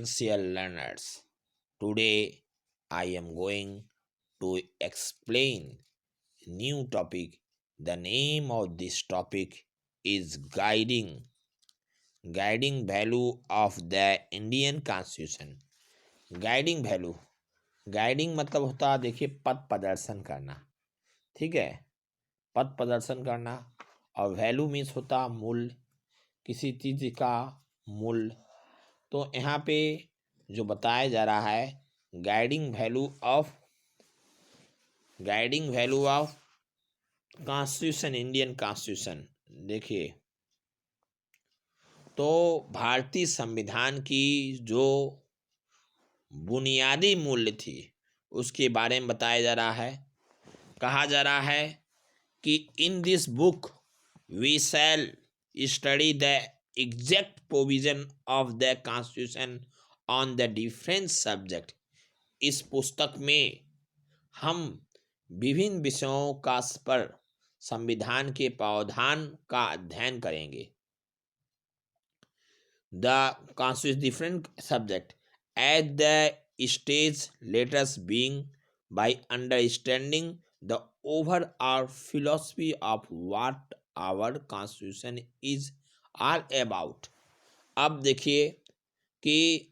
potential learners. Today I am going to explain new topic. The name of this topic is guiding value of the Indian Constitution. Guiding मतलब होता है, देखिए, पथ प्रदर्शन करना। ठीक है, पथ प्रदर्शन करना। और वैल्यू मीन्स होता मूल्य, किसी चीज का मूल्य। तो यहाँ पे जो बताया जा रहा है, guiding value of constitution, Indian constitution. देखिए, तो भारतीय संविधान की जो बुनियादी मूल्य थी उसके बारे में बताया जा रहा है। कहा जा रहा है कि in this book we shall study the exact provision of the constitution on the different subject. इस पुस्तक में हम विभिन्न विषयों का पर संविधान के प्रावधान का अध्ययन करेंगे। The constitution different subject at the stage, let us begin by understanding the overall philosophy of what our constitution is all about. अब देखिए कि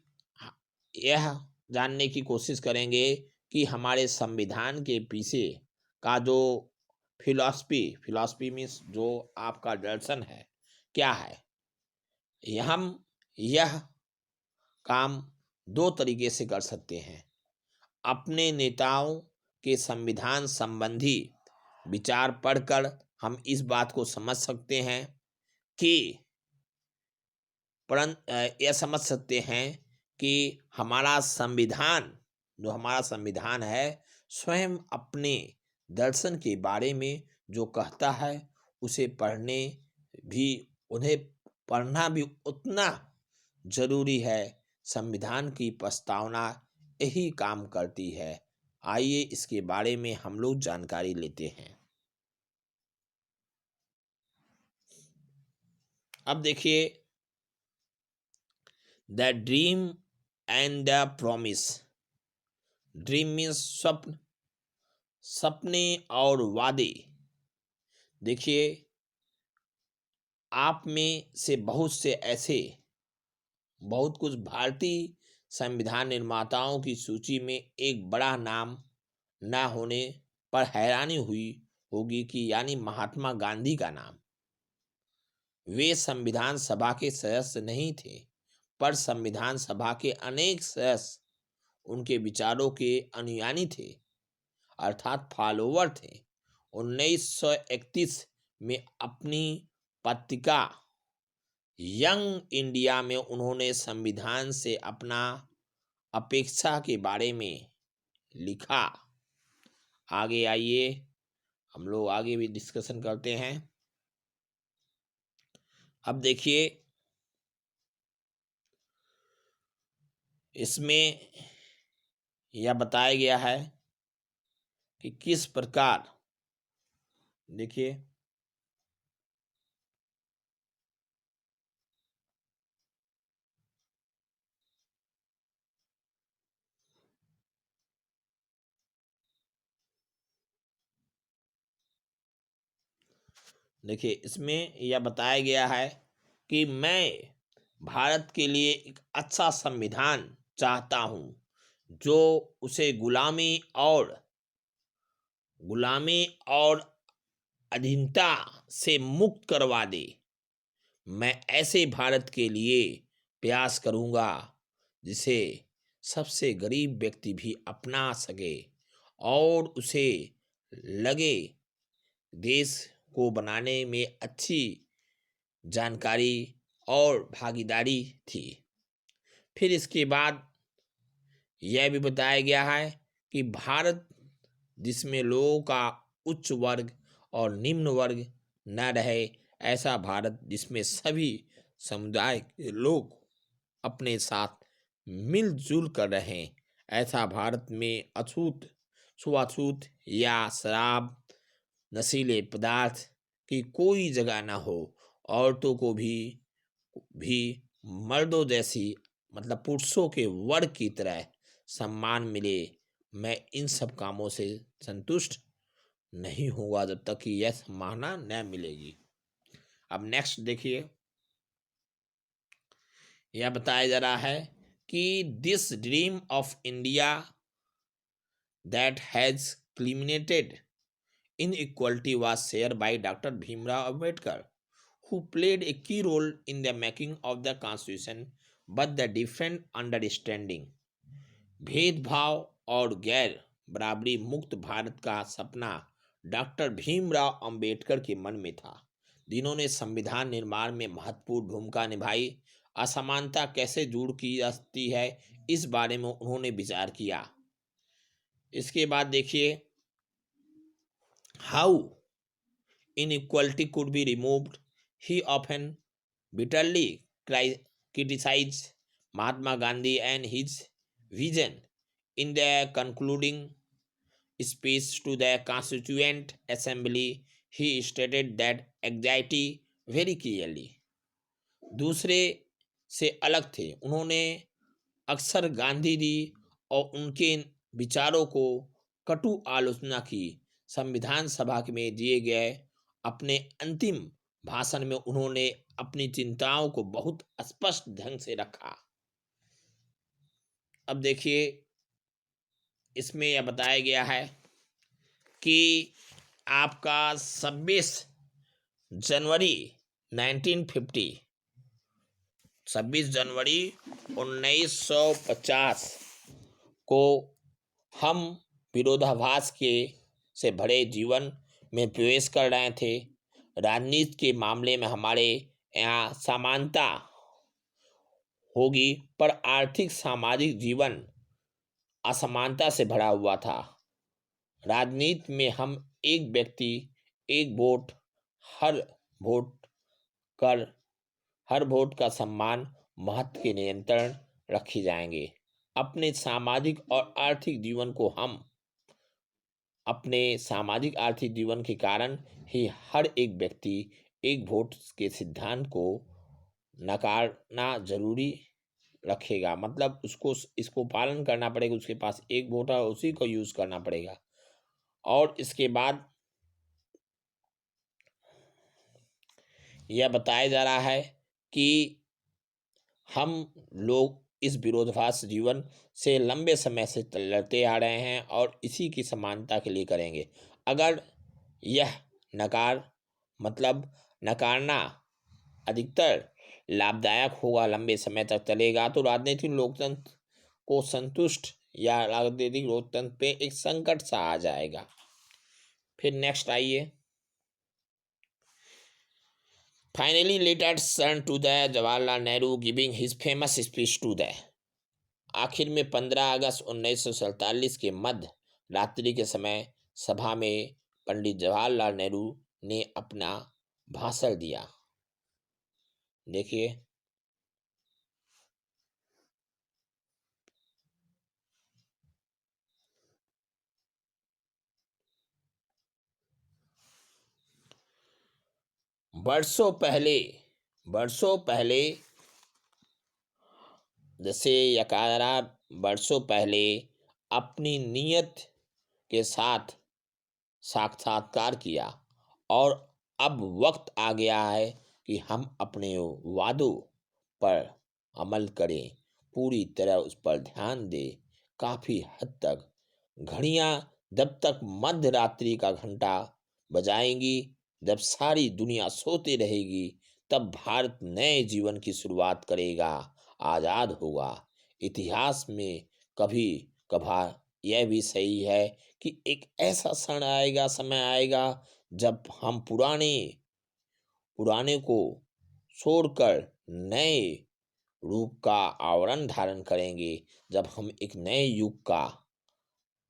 यह जानने की कोशिश करेंगे कि हमारे संविधान के पीछे का जो फिलॉसफी मीन्स जो आपका दर्शन है क्या है। हम यह काम दो तरीके से कर सकते हैं। अपने नेताओं के संविधान संबंधी विचार पढ़कर हम इस बात को समझ सकते हैं कि यह समझ सकते हैं कि हमारा संविधान है स्वयं अपने दर्शन के बारे में जो कहता है उसे उन्हें पढ़ना भी उतना जरूरी है। संविधान की प्रस्तावना यही काम करती है। आइए इसके बारे में हम लोग जानकारी लेते हैं। अब देखिए, the dream and the promise. Dream means स्वप्न, सपने और वादे। देखिए, आप में से बहुत कुछ भारतीय संविधान निर्माताओं की सूची में एक बड़ा नाम न होने पर हैरानी हुई होगी कि यानी महात्मा गांधी का नाम। वे संविधान सभा के सदस्य नहीं थे, पर संविधान सभा के अनेक सदस्य उनके विचारों के अनुयायी थे, अर्थात फॉलोवर थे। 1931 में अपनी पत्रिका यंग इंडिया में उन्होंने संविधान से अपना अपेक्षा के बारे में लिखा। आगे आइए हम लोग आगे भी डिस्कशन करते हैं। अब देखिए, इसमें यह बताया गया है कि किस प्रकार, देखिए, इसमें यह बताया गया है कि मैं भारत के लिए एक अच्छा संविधान चाहता हूं जो उसे गुलामी और अधीनता से मुक्त करवा दे। मैं ऐसे भारत के लिए प्रयास करूंगा जिसे सबसे गरीब व्यक्ति भी अपना सके और उसे लगे देश को बनाने में अच्छी जानकारी और भागीदारी थी। फिर इसके बाद यह भी बताया गया है कि भारत जिसमें लोगों का उच्च वर्ग और निम्न वर्ग न रहे, ऐसा भारत जिसमें सभी समुदाय के लोग अपने साथ मिलजुल कर रहें, ऐसा भारत में छुआछूत या शराब, नशीले पदार्थ की कोई जगह न हो, औरतों को भी मर्दों जैसी मतलब पुरुषों के वर्ग की तरह सम्मान मिले, मैं इन सब कामों से संतुष्ट नहीं होगा जब तक कि यह सम्मानना न मिलेगी। अब नेक्स्ट देखिए, यह बताया जा रहा है कि this dream of India that has culminated inequality was shared by Dr. Bhimrao Ambedkar, who played a key role in the making of the Constitution, but the different understanding, भेदभाव और गैर बराबरी मुक्त भारत का सपना डॉक्टर भीमराव अंबेडकर के मन में था, जिन्होंने संविधान निर्माण में महत्वपूर्ण भूमिका निभाई। असमानता कैसे दूर की जा सकती है, इस बारे में उन्होंने विचार किया। इसके बाद देखिए, how inequality could be removed. He often bitterly criticized Mahatma Gandhi and his vision. In the concluding speech to the Constituent Assembly, he stated that anxiety very clearly. दूसरे से अलग थे, उन्होंने अक्सर गांधी जी और उनके विचारों को कटु आलोचना की। संविधान सभा में दिए गए अपने अंतिम भाषण में उन्होंने अपनी चिंताओं को बहुत स्पष्ट ढंग से रखा। अब देखिए, इसमें यह बताया गया है कि आपका 26 जनवरी 1950 को हम विरोधाभास के से भरे जीवन में प्रवेश कर रहे थे। राजनीति के मामले में हमारे यहाँ समानता होगी, पर आर्थिक सामाजिक जीवन असमानता से भरा हुआ था। राजनीति में हम एक व्यक्ति एक वोट, हर वोट कर हर वोट का सम्मान महत्व के नियंत्रण रखे जाएंगे। अपने सामाजिक और आर्थिक जीवन को हम अपने सामाजिक आर्थिक जीवन के कारण ही हर एक व्यक्ति एक वोट के सिद्धांत को नकारना जरूरी रखेगा। मतलब उसको इसको पालन करना पड़ेगा, उसके पास एक वोट है उसी को यूज करना पड़ेगा। और इसके बाद यह बताया जा रहा है कि हम लोग इस विरोधाभास जीवन से लंबे समय से लड़ते आ रहे हैं और इसी की समानता के लिए करेंगे। अगर यह नकारना अधिकतर लाभदायक होगा, लंबे समय तक चलेगा, तो राजनीतिक लोकतंत्र को संतुष्ट या राजनीतिक लोकतंत्र पे एक संकट सा आ जाएगा। फिर नेक्स्ट आइए, finally let us turn to the Jawaharlal Nehru giving his famous speech to the. आखिर में 15 अगस्त 1947 के मध्य रात्रि के समय सभा में पंडित जवाहरलाल नेहरू ने अपना भाषण दिया। देखिए, वर्षों पहले जैसे यकारा वर्षों पहले अपनी नीयत के साथ साक्षात्कार किया और अब वक्त आ गया है कि हम अपने वादों पर अमल करें, पूरी तरह उस पर ध्यान दें। काफ़ी हद तक घड़ियां जब तक मध्य रात्रि का घंटा बजाएंगी, जब सारी दुनिया सोती रहेगी, तब भारत नए जीवन की शुरुआत करेगा, आज़ाद होगा। इतिहास में कभी कभार यह भी सही है कि एक ऐसा क्षण आएगा, समय आएगा, जब हम पुराने को छोड़कर नए रूप का आवरण धारण करेंगे। जब हम एक नए युग का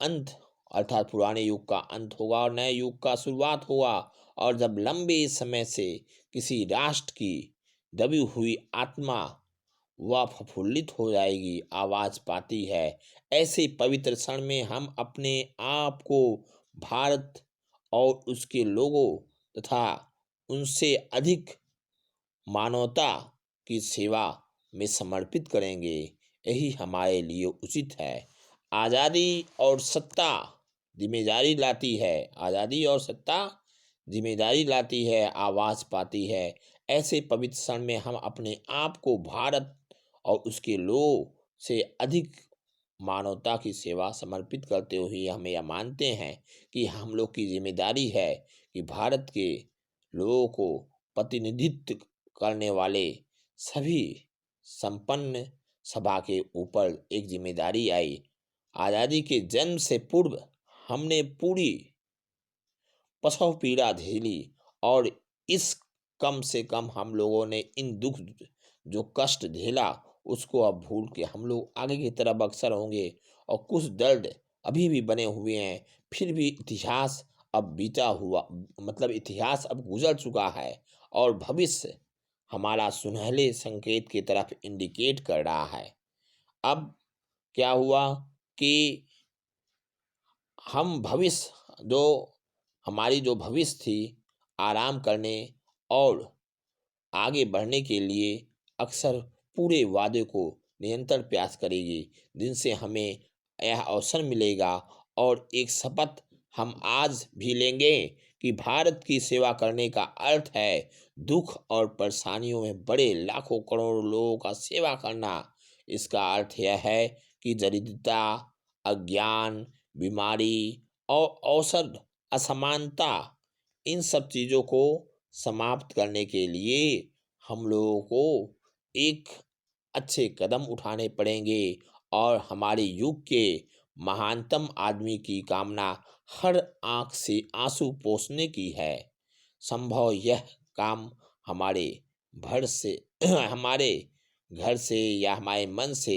अंत अर्थात पुराने युग का अंत होगा और नए युग का शुरुआत होगा। और जब लंबे समय से किसी राष्ट्र की दबी हुई आत्मा वह प्रफुल्लित हो जाएगी, आवाज पाती है, ऐसे पवित्र क्षण में हम अपने आप को भारत और उसके लोगों तथा उनसे अधिक मानवता की सेवा में समर्पित करेंगे, यही हमारे लिए उचित है। आज़ादी और सत्ता जिम्मेदारी लाती है, आज़ादी और सत्ता जिम्मेदारी लाती है, आवाज़ पाती है। ऐसे पवित्र क्षण में हम अपने आप को भारत और उसके लोगों से अधिक मानवता की सेवा समर्पित करते हुए हमें यह मानते हैं कि हम लोग की जिम्मेदारी है कि भारत के लोगों को प्रतिनिधित्व करने वाले सभी संपन्न सभा के ऊपर एक जिम्मेदारी आई। आज़ादी के जन्म से पूर्व हमने पूरी प्रसव पीड़ा झेली, और इस कम से कम हम लोगों ने इन दुख जो कष्ट झेला उसको अब भूल के हम लोग आगे की तरफ अग्रसर होंगे। और कुछ दर्द अभी भी बने हुए हैं, फिर भी इतिहास अब बीता हुआ, मतलब इतिहास अब गुजर चुका है और भविष्य हमारा सुनहले संकेत की तरफ इंडिकेट कर रहा है। अब क्या हुआ कि हम भविष्य जो हमारी जो भविष्य थी आराम करने और आगे बढ़ने के लिए अक्सर पूरे वादे को निरंतर प्रयास करेगी, जिनसे हमें यह अवसर मिलेगा और एक शपथ हम आज भी लेंगे कि भारत की सेवा करने का अर्थ है दुख और परेशानियों में बड़े लाखों करोड़ों लोगों का सेवा करना। इसका अर्थ यह है कि दरिद्रता, अज्ञान, बीमारी और औसत असमानता, इन सब चीज़ों को समाप्त करने के लिए हम लोगों को एक अच्छे कदम उठाने पड़ेंगे। और हमारे युग के महानतम आदमी की कामना हर आंख से आंसू पोंछने की है। संभव यह काम हमारे भर से हमारे घर से या हमारे मन से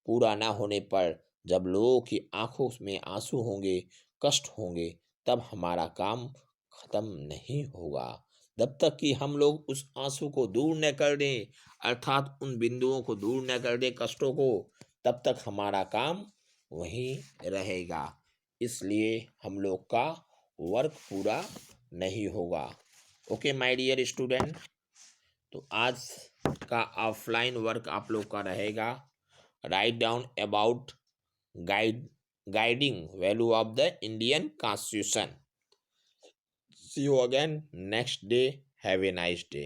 पूरा ना होने पर, जब लोगों की आंखों में आंसू होंगे, कष्ट होंगे, तब हमारा काम खत्म नहीं होगा। जब तक कि हम लोग उस आंसू को दूर न कर दें, अर्थात उन बिंदुओं को दूर न कर दें, कष्टों को, तब तक हमारा काम वहीं रहेगा। इसलिए हम लोग का वर्क पूरा नहीं होगा। ओके माय डियर स्टूडेंट, तो आज का ऑफलाइन वर्क आप लोग का रहेगा, write down about guiding value of the Indian constitution. See you again next day. Have a nice day.